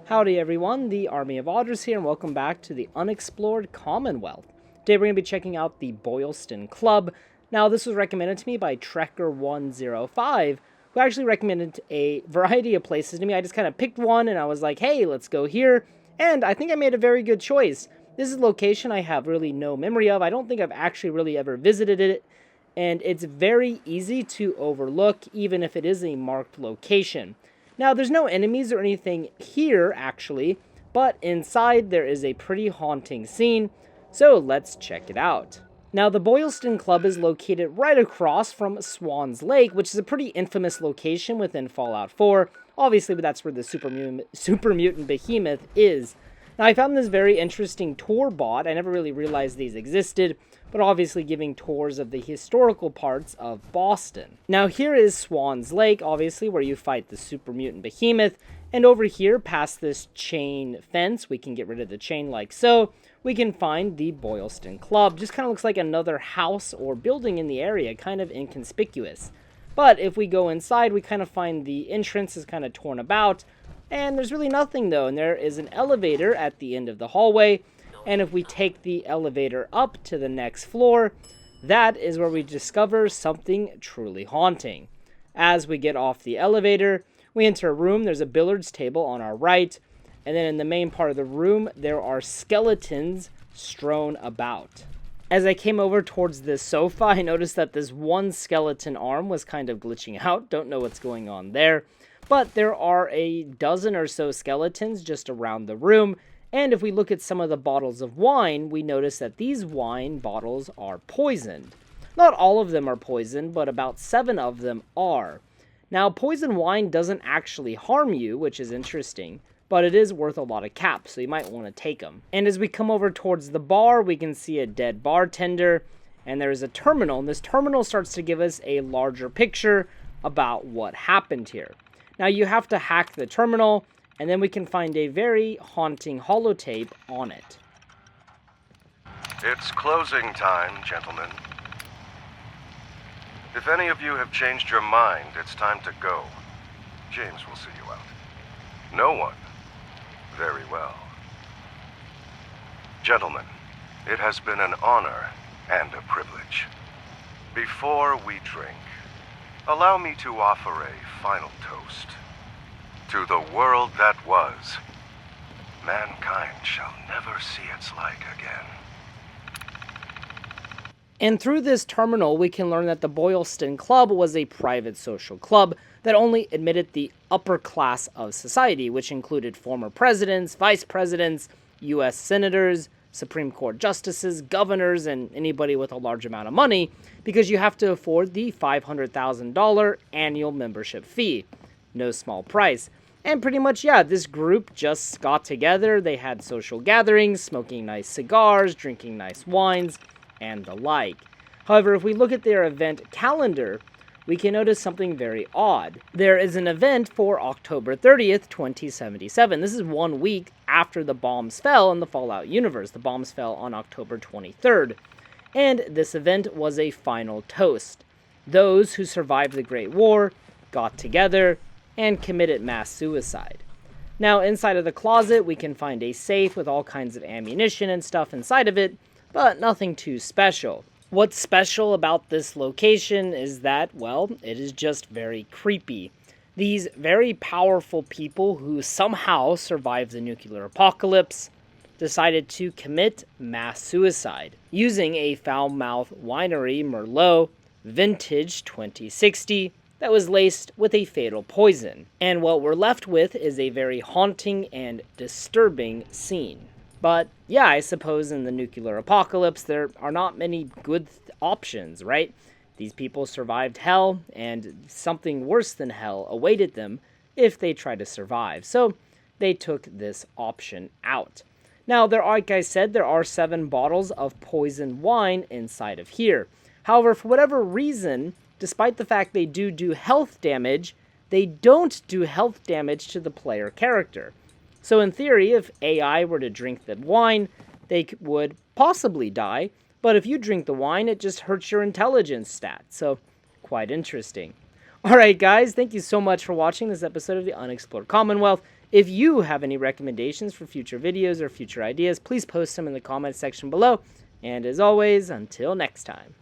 Howdy everyone, the Army of Otters here, and welcome back to the Unexplored Commonwealth. Today we're going to be checking out the Boylston Club. Now this was recommended to me by Trekker105, who actually recommended a variety of places to me. I just kind of picked one and I was like, hey, let's go here. And I think I made a very good choice. This is a location I have really no memory of. I don't think I've actually really ever visited it. And it's very easy to overlook, even if it is a marked location. Now, there's no enemies or anything here, actually, but inside there is a pretty haunting scene, so let's check it out. Now, the Boylston Club is located right across from Swan's Lake, which is a pretty infamous location within Fallout 4. Obviously, but that's where the super mutant behemoth is. Now, I found this very interesting tour bot. I never really realized these existed, but obviously giving tours of the historical parts of Boston. Now here is Swan's Lake, obviously, where you fight the super mutant behemoth, and over here, past this chain fence, we can get rid of the chain like so, we can find the Boylston Club. Just kind of looks like another house or building in the area, kind of inconspicuous. But if we go inside, we kind of find the entrance is kind of torn about, and there's really nothing though, and there is an elevator at the end of the hallway. And if we take the elevator up to the next floor, that is where we discover something truly haunting. As we get off the elevator, we enter a room. There's a billiards table on our right. And then in the main part of the room, there are skeletons strewn about. As I came over towards this sofa, I noticed that this one skeleton arm was kind of glitching out. Don't know what's going on there. But there are a dozen or so skeletons just around the room. And if we look at some of the bottles of wine, we notice that these wine bottles are poisoned. Not all of them are poisoned, but about 7 of them are. Now, poison wine doesn't actually harm you, which is interesting, but it is worth a lot of caps, so you might want to take them. And as we come over towards the bar, we can see a dead bartender, and there's a terminal, and this terminal starts to give us a larger picture about what happened here. Now, you have to hack the terminal, and then we can find a very haunting holotape on it. It's closing time, gentlemen. If any of you have changed your mind, it's time to go. James will see you out. No one? Very well. Gentlemen, it has been an honor and a privilege. Before we drink, allow me to offer a final toast. To the world that was, mankind shall never see its like again. And through this terminal, we can learn that the Boylston Club was a private social club that only admitted the upper class of society, which included former presidents, vice presidents, U.S. senators, Supreme Court justices, governors, and anybody with a large amount of money, because you have to afford the $500,000 annual membership fee. No small price. And pretty much, yeah, this group just got together. They had social gatherings, smoking nice cigars, drinking nice wines, and the like. However, if we look at their event calendar, we can notice something very odd. There is an event for October 30th, 2077. This is 1 week after the bombs fell in the Fallout universe. The bombs fell on October 23rd. And this event was a final toast. Those who survived the Great War got together and committed mass suicide. Now, inside of the closet, we can find a safe with all kinds of ammunition and stuff inside of it, but nothing too special. What's special about this location is that, well, it is just very creepy. These very powerful people who somehow survived the nuclear apocalypse decided to commit mass suicide using a foul-mouthed winery Merlot Vintage 2060 that was laced with a fatal poison. And what we're left with is a very haunting and disturbing scene. But yeah, I suppose in the nuclear apocalypse, there are not many good options, right? These people survived hell, and something worse than hell awaited them if they tried to survive. So they took this option out. Now, like I said, there are 7 bottles of poison wine inside of here. However, for whatever reason, despite the fact they do health damage, they don't do health damage to the player character. So in theory, if AI were to drink the wine, they would possibly die, but if you drink the wine, it just hurts your intelligence stat. So, quite interesting. Alright guys, thank you so much for watching this episode of the Unexplored Commonwealth. If you have any recommendations for future videos or future ideas, please post them in the comments section below. And as always, until next time.